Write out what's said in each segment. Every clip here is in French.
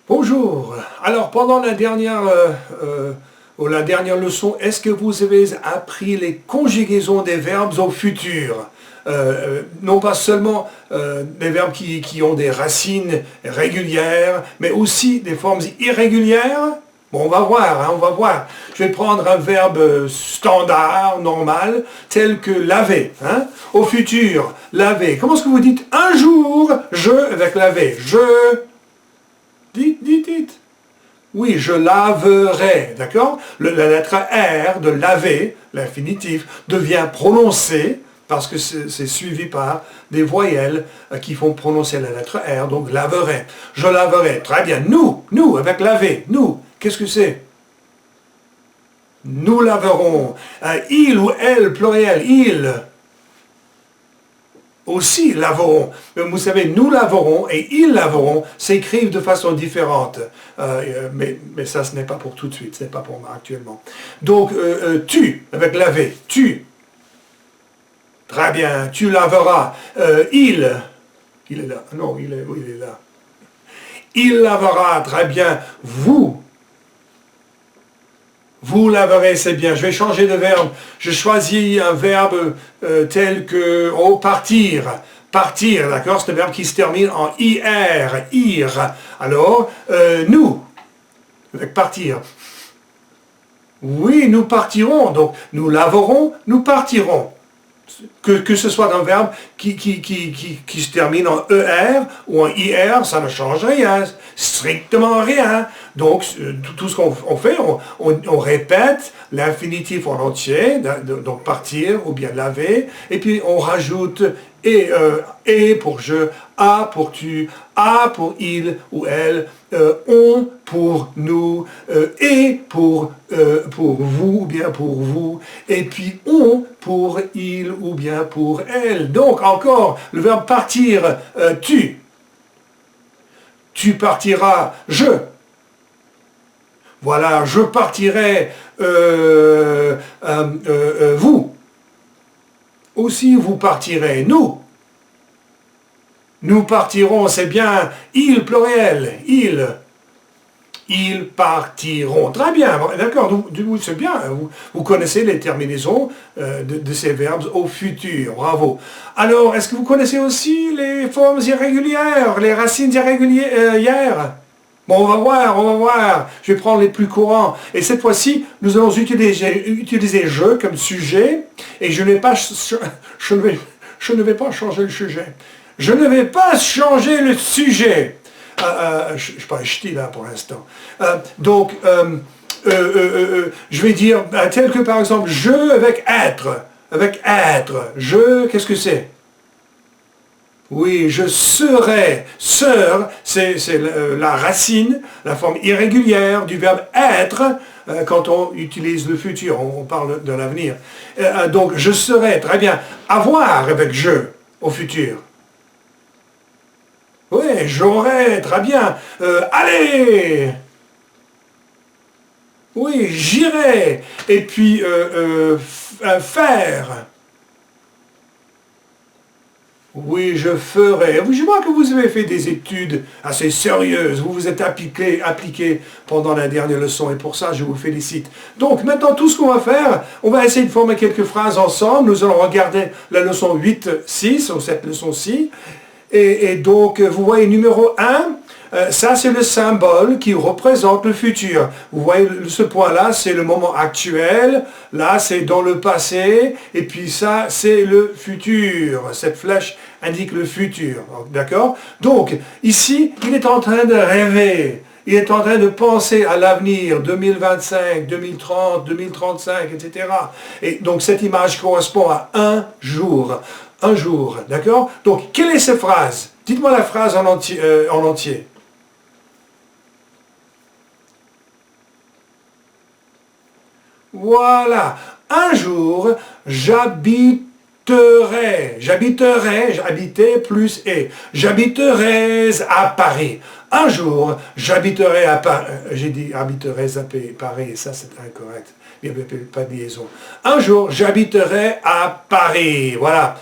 Bonjour. Alors pendant la dernière leçon, est-ce que vous avez appris les conjugaisons des verbes au futur? Non pas seulement des verbes qui ont des racines régulières, mais aussi des formes irrégulières? Bon, on va voir, hein, on va voir. Je vais prendre un verbe standard, normal, tel que laver. Hein. Au futur, laver. Comment est-ce que vous dites un jour, je avec laver? Je... Dites. Oui, je laverai, d'accord? La lettre R de laver, l'infinitif, devient prononcée parce que c'est suivi par des voyelles qui font prononcer la lettre R, donc laverai. Je laverai, très bien. Nous, avec laver, nous, qu'est-ce que c'est? Nous laverons. Il ou elle, pluriel, il. Aussi laveront. Vous savez, nous laverons et ils laveront s'écrivent de façon différente. Mais ça, ce n'est pas pour tout de suite, ce n'est pas pour moi actuellement. Donc, tu, avec laver, tu. Très bien, tu laveras. Il est là. Non, oui, il est là. Il lavera, très bien. Vous laverez, c'est bien. Je vais changer de verbe. Je choisis un verbe tel que partir. Partir, d'accord? C'est un verbe qui se termine en IR, ir. Alors, nous, avec partir. Oui, nous partirons. Donc, nous laverons, nous partirons. Que ce soit un verbe qui se termine en ER ou en IR, ça ne change rien, strictement rien. Donc, tout ce qu'on fait, on répète l'infinitif en entier, donc partir ou bien laver, et puis on rajoute et pour je, a pour tu, a pour il ou elle, on pour nous, et pour vous ou bien pour vous, et puis on pour il ou bien pour elle. Donc encore, le verbe partir, tu. Tu partiras, je. Voilà, je partirai, vous. Aussi, vous partirez, nous. Nous partirons, c'est bien, il pluriel, il. Ils partiront. Très bien, d'accord, c'est bien, vous connaissez les terminaisons de ces verbes au futur, bravo. Alors, est-ce que vous connaissez aussi les formes irrégulières, les racines irrégulières? Bon, on va voir. Je vais prendre les plus courants. Et cette fois-ci, nous allons utiliser je comme sujet, et je ne vais pas changer le sujet. Je ne vais pas changer le sujet. Je ne suis pas ch'ti là pour l'instant. Donc, je vais dire, tel que par exemple, je avec être. Avec être. Je, qu'est-ce que c'est? Oui, je serai. Seur, c'est la racine, la forme irrégulière du verbe être quand on utilise le futur. On parle de l'avenir. Donc, je serai. Très bien. Avoir avec je au futur. Oui, j'aurai, très bien. Allez! Oui, j'irai. Et puis, faire. Oui, je ferai. Je vois que vous avez fait des études assez sérieuses. Vous vous êtes appliqué pendant la dernière leçon et pour ça, je vous félicite. Donc, maintenant, tout ce qu'on va faire, on va essayer de former quelques phrases ensemble. Nous allons regarder la leçon 8-6, ou cette leçon-ci. Et donc, vous voyez, numéro 1, ça c'est le symbole qui représente le futur. Vous voyez, ce point-là, c'est le moment actuel. Là, c'est dans le passé. Et puis ça, c'est le futur. Cette flèche indique le futur. D'accord? Donc, ici, il est en train de rêver. Il est en train de penser à l'avenir, 2025, 2030, 2035, etc. Et donc, cette image correspond à un jour. Un jour, d'accord? Donc, quelle est cette phrase? Dites-moi la phrase en entier. Voilà. Un jour, j'habiterai. Habiter plus et. J'habiterai à Paris. Un jour, j'habiterai à Paris. J'ai dit habiterai à Paris, ça c'est incorrect. Il n'y avait pas de liaison. Un jour, j'habiterai à Paris. Voilà.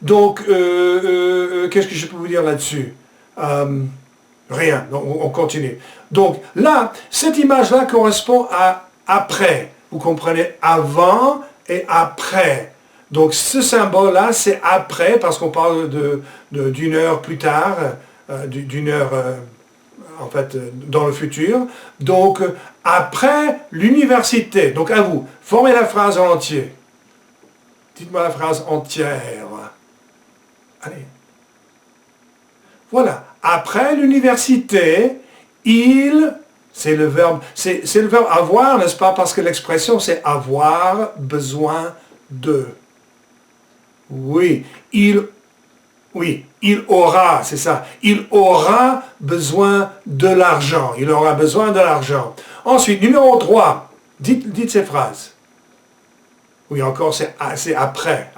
Donc, qu'est-ce que je peux vous dire là-dessus? Rien. Donc, on continue. Donc là, cette image-là correspond à après. Vous comprenez? Avant et après. Donc ce symbole-là, c'est après, parce qu'on parle d'une heure plus tard, d'une heure, en fait, dans le futur. Donc, après l'université. Donc, à vous, formez la phrase en entier. Dites-moi la phrase entière. Allez. Voilà. Après l'université, c'est le verbe avoir, n'est-ce pas? Parce que l'expression, c'est avoir besoin de. Oui, il aura, c'est ça. Il aura besoin de l'argent. Il aura besoin de l'argent. Ensuite, numéro 3. Dites ces phrases. Oui, encore, c'est après.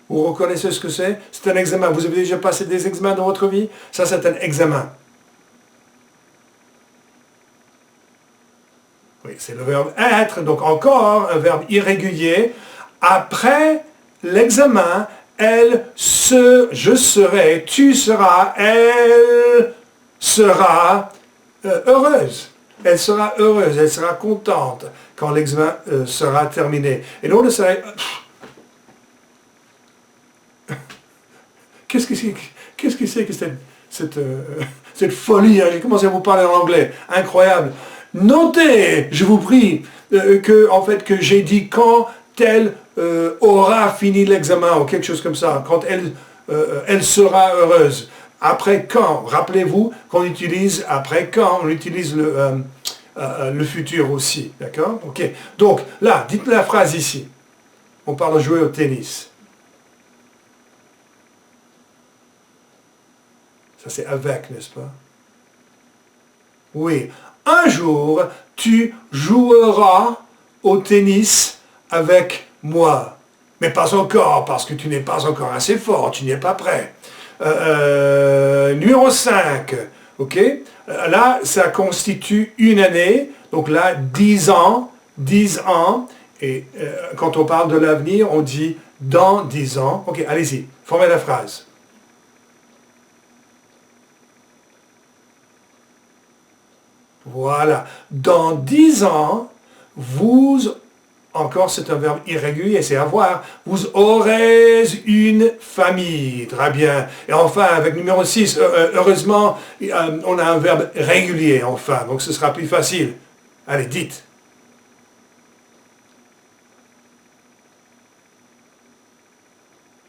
Vous reconnaissez ce que c'est? C'est un examen. Vous avez déjà passé des examens dans votre vie? Ça, c'est un examen. Oui, c'est le verbe être. Donc, encore un verbe irrégulier. Après l'examen, je serai, tu seras, elle sera heureuse. Elle sera heureuse, elle sera contente quand l'examen sera terminé. Et nous, on serait... Qu'est-ce que c'est que cette folie, hein? J'ai commencé à vous parler en anglais. Incroyable. Notez, je vous prie, que j'ai dit quand elle aura fini l'examen ou quelque chose comme ça, quand elle sera heureuse. Après quand, rappelez-vous qu'on utilise après quand, on utilise le futur aussi, d'accord? Ok. Donc là, dites la phrase ici. On parle de jouer au tennis. Ça c'est avec, n'est-ce pas? Oui. Un jour, tu joueras au tennis avec moi. Mais pas encore, parce que tu n'es pas encore assez fort, tu n'y es pas prêt. Numéro 5, ok? Là, ça constitue une année, donc là, 10 ans, et quand on parle de l'avenir, on dit dans 10 ans. Ok, allez-y, formez la phrase. Voilà. Dans 10 ans, encore c'est un verbe irrégulier, c'est avoir, vous aurez une famille. Très bien. Et enfin, avec numéro 6, heureusement, on a un verbe régulier, enfin, donc ce sera plus facile. Allez, dites.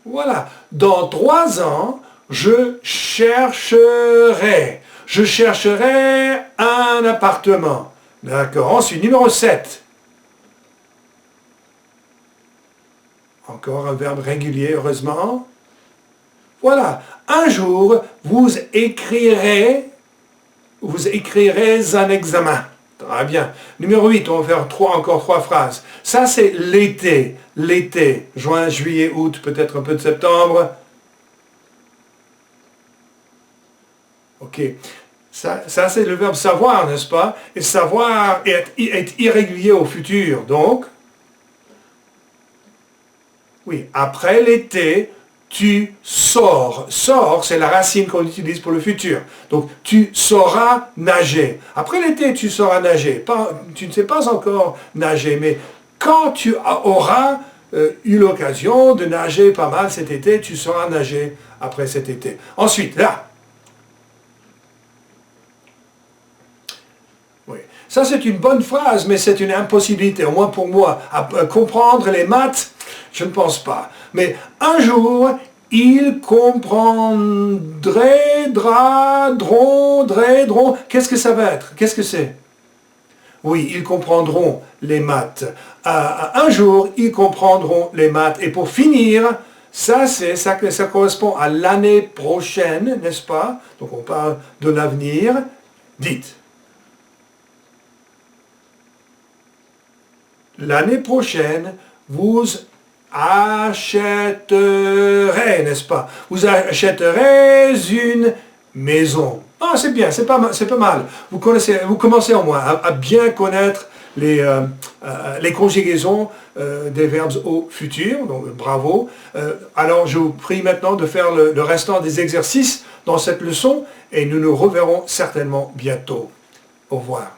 Voilà. Dans 3 ans, je chercherai un appartement. D'accord. Ensuite, numéro 7. Encore un verbe régulier, heureusement. Voilà. Un jour, vous écrirez un examen. Très bien. Numéro 8, on va faire encore 3 phrases. Ça, c'est l'été. L'été. Juin, juillet, août, peut-être un peu de septembre. Ok. Ça c'est le verbe savoir, n'est-ce pas? Et savoir est irrégulier au futur. Donc, oui, après l'été, tu sors. Sors, c'est la racine qu'on utilise pour le futur. Donc, tu sauras nager. Après l'été, tu sauras nager. Tu ne sais pas encore nager, mais quand tu auras eu l'occasion de nager pas mal cet été, tu sauras nager après cet été. Ensuite, là. Oui. Ça, c'est une bonne phrase, mais c'est une impossibilité, au moins pour moi. Comprendre les maths, je ne pense pas. Mais un jour, ils comprendraient, dront. Qu'est-ce que ça va être? Qu'est-ce que c'est? Oui, ils comprendront les maths. Un jour, ils comprendront les maths. Et pour finir, ça correspond à l'année prochaine, n'est-ce pas? Donc on parle de l'avenir. Dites. L'année prochaine, vous achèterez, n'est-ce pas? Vous achèterez une maison. Ah, c'est bien, c'est pas mal. Vous commencez au moins à bien connaître les conjugaisons des verbes au futur, donc bravo. Alors je vous prie maintenant de faire le restant des exercices dans cette leçon et nous nous reverrons certainement bientôt. Au revoir.